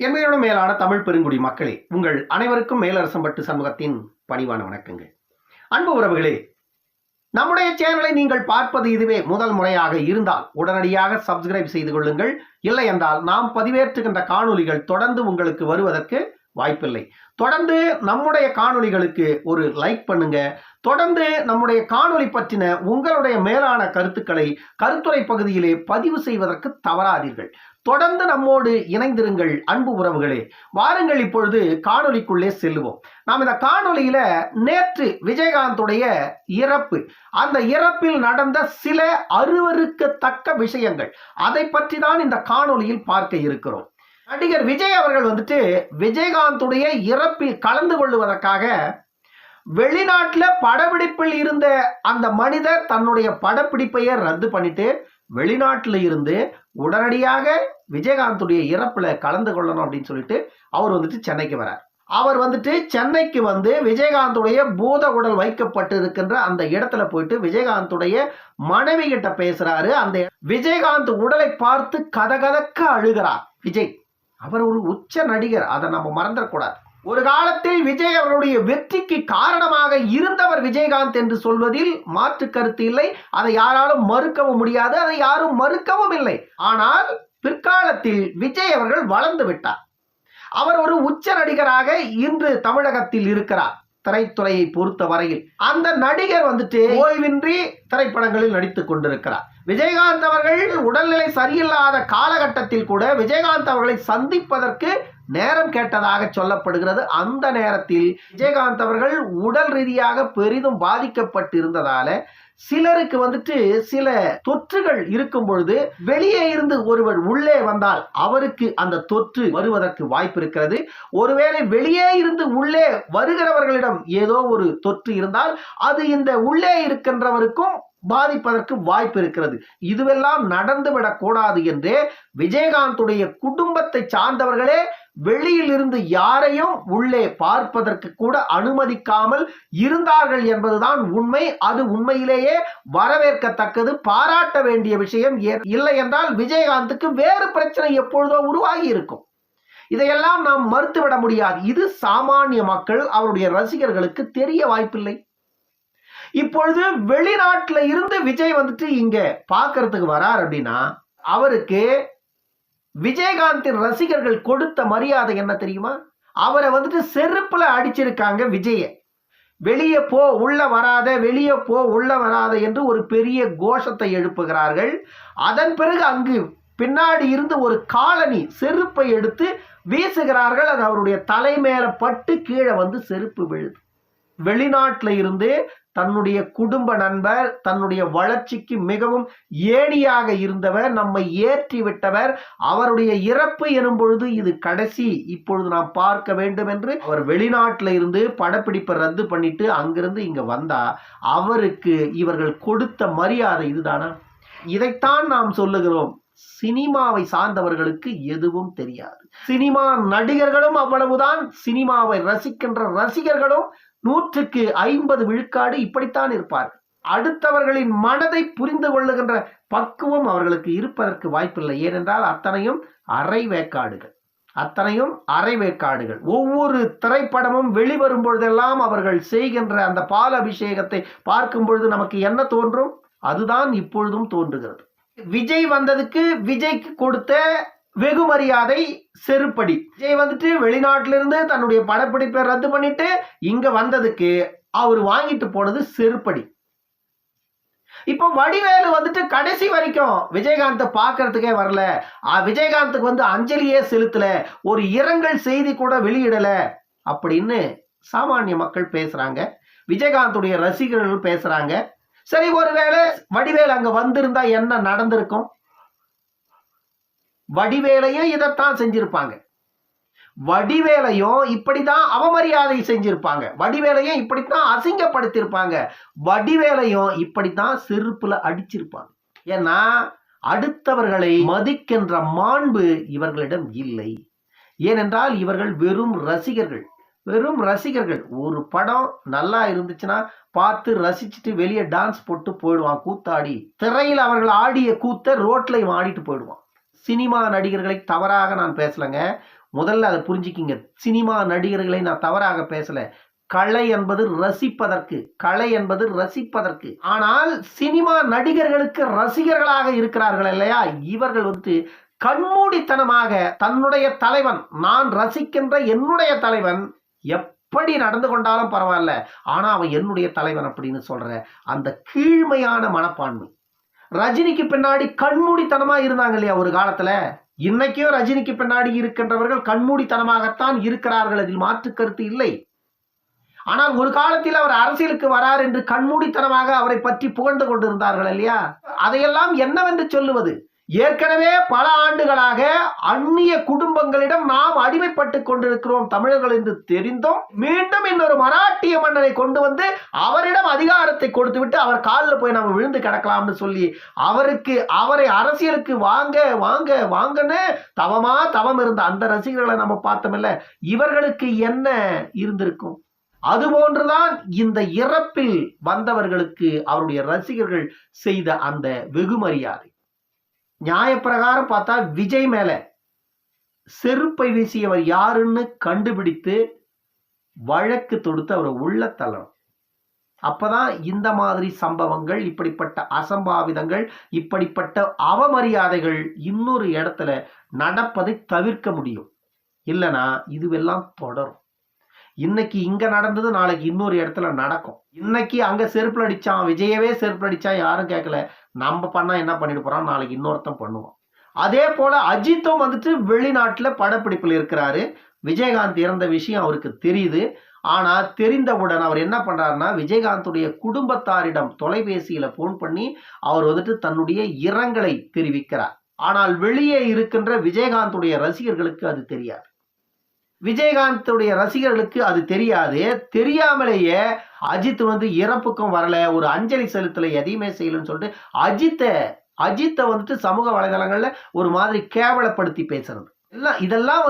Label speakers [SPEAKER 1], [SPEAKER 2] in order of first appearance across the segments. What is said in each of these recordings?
[SPEAKER 1] என்மையோடு மேலான தமிழ் பெருங்குடி மக்களே, உங்கள் அனைவருக்கும் மேலரசம்பட்டு சமூகத்தின் பணிவான வணக்கங்கள். அன்பு உறவுகளே, நம்முடைய சேனலை நீங்கள் பார்ப்பது இதுவே முதல் முறையாக இருந்தால் உடனடியாக சப்ஸ்கிரைப் செய்து கொள்ளுங்கள். இல்லை என்றால் நாம் பதிவேற்றுகின்ற காணொளிகள் தொடர்ந்து உங்களுக்கு வருவதற்கு வாய்ப்பில்லை. தொடர்ந்து நம்முடைய காணொளிகளுக்கு ஒரு லைக் பண்ணுங்க. தொடர்ந்து நம்முடைய காணொளி பற்றின உங்களுடைய மேலான கருத்துக்களை கருத்துரை பகுதியிலே பதிவு செய்வதற்கு தவறாதீர்கள். தொடர்ந்து நம்மோடு இணைந்திருங்கள் அன்பு உறவுகளே. வாருங்கள் இப்பொழுது காணொளிக்குள்ளே செல்லுவோம். நாம் இந்த காணொளியில நேற்று விஜயகாந்துடைய இறப்பு, அந்த இறப்பில் நடந்த சில அருவருக்கத்தக்க விஷயங்கள், அதை பற்றி தான் இந்த காணொளியில் பார்க்க இருக்கிறோம். நடிகர் விஜய் அவர்கள் விஜயகாந்துடைய இறப்பில் கலந்து கொள்வதற்காக வெளிநாட்டில் படப்பிடிப்பில் இருந்த அந்த மனிதர் தன்னுடைய படப்பிடிப்பையே ரத்து பண்ணிட்டு வெளிநாட்டில் இருந்து உடனடியாக விஜயகாந்துடைய இறப்புல கலந்து கொள்ளணும் அப்படின்னு சொல்லிட்டு அவர் சென்னைக்கு வரார். அவர் சென்னைக்கு விஜயகாந்துடைய பூத உடல் வைக்கப்பட்டு இருக்கின்ற அந்த இடத்துல போயிட்டு விஜயகாந்துடைய மனைவி கிட்ட பேசுறாரு. அந்த விஜயகாந்த் உடலை பார்த்து கதகதக்க அழுகிறார் விஜய். அவர் ஒரு உச்ச நடிகர், அதை நம்ம மறந்துடக்கூடாது. ஒரு காலத்தில் விஜய் அவருடைய வெற்றிக்கு காரணமாக இருந்தவர் விஜயகாந்த் என்று சொல்வதில் மாற்று கருத்து இல்லை. அதை யாராலும் மறுக்கவும் முடியாது, அதை யாரும் மறுக்கவும் இல்லை. ஆனால் பிற்காலத்தில் விஜய் அவர்கள் வளர்ந்து விட்டார். அவர் ஒரு உச்ச நடிகராக இன்று தமிழகத்தில் இருக்கிறார். திரைத்துறையை பொறுத்த வரையில் அந்த நடிகர் ஓய்வின்றி திரைப்படங்களில் நடித்துக் கொண்டிருக்கிறார். விஜயகாந்த் அவர்கள் உடல்நிலை சரியில்லாத காலகட்டத்தில் கூட விஜயகாந்த் அவர்களை சந்திப்பதற்கு நேரம் கேட்டதாக சொல்லப்படுகிறது. அந்த நேரத்தில் விஜயகாந்த் அவர்கள் உடல் ரீதியாக பெரிதும் பாதிக்கப்பட்டு இருந்ததால சிலருக்கு சில தொற்றுகள் இருக்கும் பொழுது வெளியே இருந்து ஒருவர் உள்ளே வந்தால் அவருக்கு அந்த தொற்று வருவதற்கு வாய்ப்பு இருக்கிறது. ஒருவேளை வெளியே இருந்து உள்ளே வருகிறவர்களிடம் ஏதோ ஒரு தொற்று இருந்தால் அது இந்த உள்ளே இருக்கின்றவருக்கும் பாதிப்பதற்கு வாய்ப்பு இருக்கிறது. இதுவெல்லாம் நடந்துவிடக் கூடாது என்றே விஜயகாந்துடைய குடும்பத்தை சார்ந்தவர்களே வெளியில் இருந்து யாரையும் உள்ளே பார்ப்பதற்கு கூட அனுமதிக்காமல் இருந்தார்கள் என்பதுதான் உண்மை. அது உண்மையிலேயே வரவேற்கத்தக்கது, பாராட்ட வேண்டிய விஷயம். இல்லை என்றால் விஜயகாந்துக்கு வேறு பிரச்சனை எப்பொழுதோ உருவாகி இருக்கும். இதையெல்லாம் நாம் மறுத்துவிட முடியாது. இது சாமானிய மக்கள், அவருடைய ரசிகர்களுக்கு தெரிய வாய்ப்பில்லை. இப்பொழுது வெளிநாட்டுல இருந்து விஜய் இங்க பாக்குறதுக்கு வரார் அப்படின்னா அவருக்கு விஜயகாந்தின் ரசிகர்கள் கொடுத்த மரியாதை என்ன தெரியுமா? அவரை செருப்புல அடிச்சிருக்காங்க. விஜய வெளியே போ உள்ள வராத, வெளியே போ உள்ள வராத என்று ஒரு பெரிய கோஷத்தை எழுப்புகிறார்கள். அதன் பிறகு அங்கு பின்னாடி இருந்து ஒரு காலனி செருப்பை எடுத்து வீசுகிறார்கள். அது அவருடைய தலை மேல பட்டு கீழே செருப்பு விழுது. வெளிநாட்டில் இருந்து தன்னுடைய குடும்ப நண்பர், தன்னுடைய வளர்ச்சிக்கு மிகவும் ஏணியாக இருந்தவர், நம்மை ஏற்றி விட்டவர், அவருடைய இறப்பு எனும் பொழுது இது கடைசி, இப்பொழுது நாம் பார்க்க வேண்டும் என்று அவர் வெளிநாட்டில் இருந்து படப்பிடிப்பை ரத்து பண்ணிட்டு அங்கிருந்து இங்க வந்தா அவருக்கு இவர்கள் கொடுத்த மரியாதை இதுதானா? இதைத்தான் நாம் சொல்லுகிறோம். சினிமாவை சார்ந்தவர்களுக்கு எதுவும் தெரியாது. சினிமா நடிகர்களும் அவ்வளவுதான், சினிமாவை ரசிக்கின்ற ரசிகர்களும் 100க்கு 50 விழுக்காடு இப்படித்தான் இருப்பார். அடுத்தவர்களின் மனதை புரிந்து கொள்ளுகின்ற பக்குவம் அவர்களுக்கு இருப்பதற்கு வாய்ப்பில்லை. ஏனென்றால் அத்தனையும் அரைவேக்காடுகள். ஒவ்வொரு திரைப்படமும் வெளிவரும் பொழுதெல்லாம் அவர்கள் செய்கின்ற அந்த பால் அபிஷேகத்தை பார்க்கும் பொழுது நமக்கு என்ன தோன்றும்? அதுதான் இப்பொழுதும் தோன்றுகிறது. விஜய் வந்ததுக்கு விஜய்க்கு கொடுத்த வெகு மரியாதை செருப்படி. விஜய் வெளிநாட்டிலிருந்து தன்னுடைய படப்பிடிப்பை ரத்து பண்ணிட்டு இங்க வந்ததுக்கு அவர் வாங்கிட்டு போனது செருப்படி. இப்போ வடிவேலு கடைசி வரைக்கும் விஜயகாந்தை பார்க்கறதுக்கே வரல, விஜயகாந்துக்கு அஞ்சலியே செலுத்தல, ஒரு இரங்கல் செய்தி கூட வெளியிடல அப்படின்னு சாமானிய மக்கள் பேசுறாங்க. விஜயகாந்துடைய ரசிகர்கள் பேசுறாங்க. சரி, ஒருவேளை வடிவேலு அங்க வந்திருந்தா என்ன நடந்திருக்கும்? வடிவேலையும் இதைத்தான் செஞ்சிருப்பாங்க. வடிவேலையும் இப்படித்தான் அவமரியாதை செஞ்சிருப்பாங்க. வடிவேலையும் இப்படித்தான் அசிங்கப்படுத்திருப்பாங்க. வடிவேலையும் இப்படித்தான் செருப்புல அடிச்சிருப்பாங்க. ஏன்னா அடுத்தவர்களை மதிக்கின்ற மாண்பு இவர்களிடம் இல்லை. ஏனென்றால் இவர்கள் வெறும் ரசிகர்கள். ஒரு படம் நல்லா இருந்துச்சுன்னா பார்த்து ரசிச்சுட்டு வெளியே டான்ஸ் போட்டு போயிடுவான், கூத்தாடி. திரையில் அவர்கள் ஆடிய கூத்த ரோட்ல ஆடிட்டு போயிடுவான். சினிமா நடிகர்களை தவறாக நான் பேசலங்க. முதல்ல அதை புரிஞ்சுக்கிங்க. சினிமா நடிகர்களை நான் தவறாக பேசல. கலை என்பது ரசிப்பதற்கு, கலை என்பது ரசிப்பதற்கு. ஆனால் சினிமா நடிகர்களுக்கு ரசிகர்களாக இருக்கிறார்கள் இல்லையா, இவர்கள் கண்மூடித்தனமாக தன்னுடைய தலைவன், நான் ரசிக்கின்ற என்னுடைய தலைவன் எப்படி நடந்து கொண்டாலும் பரவாயில்ல, ஆனா அவன் என்னுடைய தலைவன் அப்படின்னு சொல்ற அந்த கீழ்மையான மனப்பான்மை. ரஜினிக்கு பின்னாடி கண்மூடித்தனமா இருந்தாங்க இல்லையா ஒரு காலத்துல, இன்னைக்கும் ரஜினிக்கு பின்னாடி இருக்கின்றவர்கள் கண்மூடித்தனமாகத்தான் இருக்கிறார்கள், அதில் மாற்று கருத்து இல்லை. ஆனால் ஒரு காலத்தில் அவர் அரசியலுக்கு வரார் என்று கண்மூடித்தனமாக அவரை பற்றி புகழ்ந்து கொண்டிருந்தார்கள் இல்லையா, அதையெல்லாம் என்னவென்று சொல்லுவது? ஏற்கனவே பல ஆண்டுகளாக அந்நிய குடும்பங்களிடம் நாம் அடிமைப்பட்டு கொண்டிருக்கிறோம் தமிழர்கள் என்று தெரிந்தும் மீண்டும் இன்னொரு மராட்டிய மன்னரை கொண்டு வந்து அவரிடம் அதிகாரத்தை கொடுத்து விட்டு அவர் காலில் போய் நம்ம விழுந்து கிடக்கலாம்னு சொல்லி அவரை அரசியலுக்கு வாங்க வாங்க வாங்கன்னு தவம் இருந்த அந்த ரசிகர்களை நம்ம பார்த்தோம்ல, இவர்களுக்கு என்ன இருந்திருக்கும்? அதுபோன்றுதான் இந்த இறப்பில் வந்தவர்களுக்கு அவருடைய ரசிகர்கள் செய்த அந்த வெகுமரியாதை. நியாயப்பிரகாரம் பார்த்தா விஜய் மேல செருப்பை வீசியவர் யாருன்னு கண்டுபிடித்து வழக்கு தொடுத்து அவரை உள்ள தள்ளணும். அப்பதான் இந்த மாதிரி சம்பவங்கள், இப்படிப்பட்ட அசம்பாவிதங்கள், இப்படிப்பட்ட அவமரியாதைகள் இன்னொரு இடத்துல நடப்பதை தவிர்க்க முடியும். இல்லைன்னா இதுவெல்லாம் தொடரும். இன்னைக்கு இங்க நடந்தது நாளைக்கு இன்னொரு இடத்துல நடக்கும். இன்னைக்கு அங்க செருப்புல அடிச்சான், விஜயவே செருப்புல அடிச்சான், யாரும் கேட்கல, நம்ம பண்ணா என்ன பண்ணிட்டு போறான், நாளைக்கு இன்னொருத்தன் பண்ணுவான். அதே போல அஜித்தும் வெளிநாட்டுல படப்பிடிப்பில் இருக்கிறாரு. விஜயகாந்த் இறந்த விஷயம் அவருக்கு தெரியுது. ஆனா தெரிந்தவுடன் அவர் என்ன பண்றாருன்னா, விஜயகாந்துடைய குடும்பத்தாரிடம் தொலைபேசியில போன் பண்ணி அவர் தன்னுடைய இரங்கலை தெரிவிக்கிறார். ஆனால் வெளியே இருக்கின்ற விஜயகாந்துடைய ரசிகர்களுக்கு அது தெரியாது. விஜயகாந்துடைய ரசிகர்களுக்கு அது தெரியாது. தெரியாமலேயே அஜித் இறப்புக்கும் வரல, ஒரு அஞ்சலி செலுத்தல, எதையுமே செய்யலன்னு சொல்லிட்டு அஜித்தை சமூக வலைதளங்கள்ல ஒரு மாதிரி கேவலப்படுத்தி பேசுறது இதெல்லாம்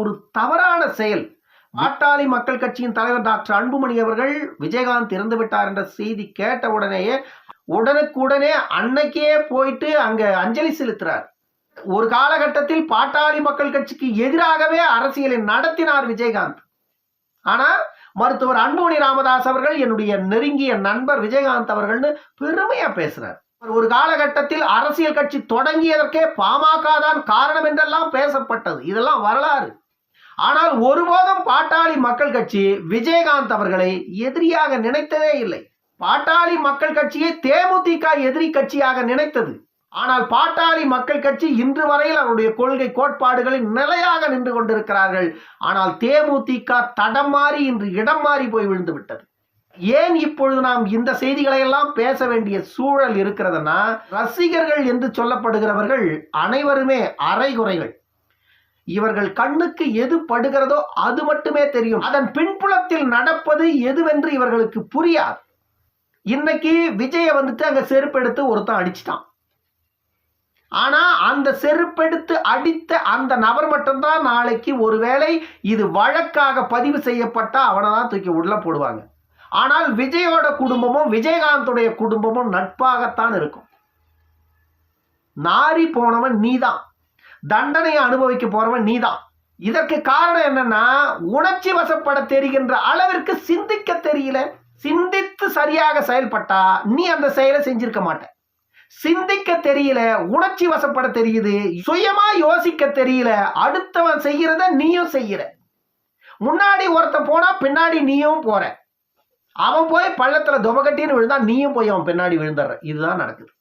[SPEAKER 1] ஒரு தவறான செயல். பாட்டாளி மக்கள் கட்சியின் தலைவர் டாக்டர் அன்புமணி அவர்கள் விஜயகாந்த் இறந்து விட்டார் என்ற செய்தி கேட்ட உடனேயே உடனுக்குடனே அன்னைக்கே போயிட்டு அங்க அஞ்சலி செலுத்துறார். ஒரு காலகட்டத்தில் பாட்டாளி மக்கள் கட்சிக்கு எதிராகவே அரசியலை நடத்தினார் விஜயகாந்த். ஆனா மருத்துவர் அன்புமணி ராமதாஸ் அவர்கள் என்னுடைய நெருங்கிய நண்பர் விஜயகாந்த் அவர்கள்னு பெருமையா பேசுறார். ஒரு காலகட்டத்தில் அரசியல் கட்சி தொடங்கியதற்கே பாமக தான் காரணம் என்றெல்லாம் பேசப்பட்டது. இதெல்லாம் வரலாறு. ஆனால் ஒருபோதும் பாட்டாளி மக்கள் கட்சி விஜயகாந்த் அவர்களை எதிரியாக நினைத்ததே இல்லை. பாட்டாளி மக்கள் கட்சியை தேமுதிக எதிரி கட்சியாக நினைத்தது. ஆனால் பாட்டாளி மக்கள் கட்சி இன்று வரையில் அவருடைய கொள்கை கோட்பாடுகளில் நிலையாக நின்று கொண்டிருக்கிறார்கள். ஆனால் தேமுதிக தடம் மாறி இன்று இடம் மாறி போய் விழுந்து விட்டது. ஏன் இப்பொழுது நாம் இந்த செய்திகளை எல்லாம் பேச வேண்டிய சூழல் இருக்கிறதுனா, ரசிகர்கள் என்று சொல்லப்படுகிறவர்கள் அனைவருமே அரைகுறைகள். இவர்கள் கண்ணுக்கு எது படுகிறதோ அது மட்டுமே தெரியும். அதன் பின்புலத்தில் நடப்பது எதுவென்று இவர்களுக்கு புரியாது. இன்னைக்கு விஜய அங்க செருப்பெடுத்து ஒருத்தன் அடிச்சிட்டான். ஆனா அந்த செருப்பெடுத்து அடித்த அந்த நபர் மட்டும்தான் நாளைக்கு ஒருவேளை இது வழக்காக பதிவு செய்யப்பட்டா அவனை தான் தூக்கி உள்ள போடுவாங்க. ஆனால் விஜயோட குடும்பமும் விஜயகாந்துடைய குடும்பமும் நட்பாகத்தான் இருக்கும். நாரி போனவன் நீதான், தண்டனையை அனுபவிக்க போறவன் நீதான். இதற்கு காரணம் என்னன்னா, உணர்ச்சி வசப்பட தெரிகின்ற அளவிற்கு சிந்திக்க தெரியல. சிந்தித்து சரியாக செயல்பட்டா நீ அந்த செயலை செஞ்சிருக்க மாட்ட. சிந்திக்க தெரியல, உணர்ச்சி வசப்பட தெரியுது, சுயமா யோசிக்க தெரியல, அடுத்தவன் செய்யறத நீயும் செய்யற. முன்னாடி ஒருத்தன் போனா பின்னாடி நீயும் போற. அவன் போய் பள்ளத்துல துபகட்டின்னு விழுந்தா நீயும் போய் அவன் பின்னாடி விழுந்துடுற. இதுதான் நடக்குது.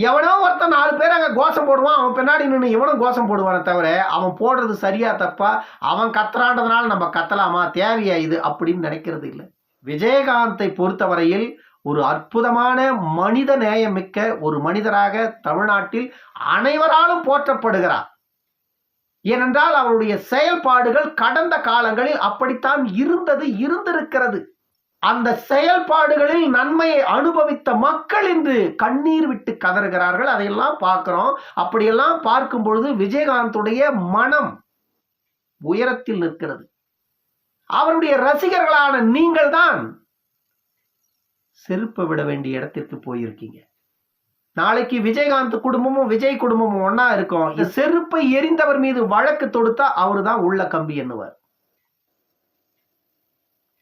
[SPEAKER 1] எவனோ ஒருத்தன் 4 பேர் அங்க கோஷம் போடுவான், அவன் பின்னாடி நின்று இவனும் கோஷம் போடுவானே தவிர அவன் போடுறது சரியா தப்பா, அவன் கத்துறான்றதுனால நம்ம கத்தலாமா, தேவையா இது அப்படின்னு நினைக்கிறது இல்லை. விஜயகாந்தை பொறுத்தவரையில் ஒரு அற்புதமான மனித நேயமிக்க ஒரு மனிதராக தமிழ்நாட்டில் அனைவராலும் போற்றப்படுகிறார். ஏனென்றால் அவருடைய செயல்பாடுகள் கடந்த காலங்களில் அப்படித்தான் இருந்திருக்கிறது. அந்த செயல்பாடுகளில் நன்மையை அனுபவித்த மக்கள் இன்று கண்ணீர் விட்டு கதறுகிறார்கள். அதையெல்லாம் பார்க்கிறோம். அப்படியெல்லாம் பார்க்கும் பொழுது விஜயகாந்துடைய மனம் உயரத்தில் நிற்கிறது. அவருடைய ரசிகர்களான நீங்கள் தான் செருப்பை விட வேண்டிய இடத்திற்கு போயிருக்கீங்க. நாளைக்கு விஜயகாந்த் குடும்பமும் விஜய் குடும்பமும் ஒன்னா இருக்கும். இந்த செருப்பை எரிந்தவர் மீது வழக்கு தொடுத்தா அவரு தான் உள்ள கம்பி என்னுவார்.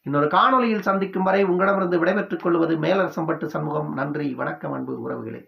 [SPEAKER 1] இன்னொரு காணொலியில் சந்திக்கும் வரை உங்களிடமிருந்து விடைபெற்றுக் கொள்வது மேலரசம்பட்டு சண்முகம். நன்றி, வணக்கம் அன்பு உறவுகளே.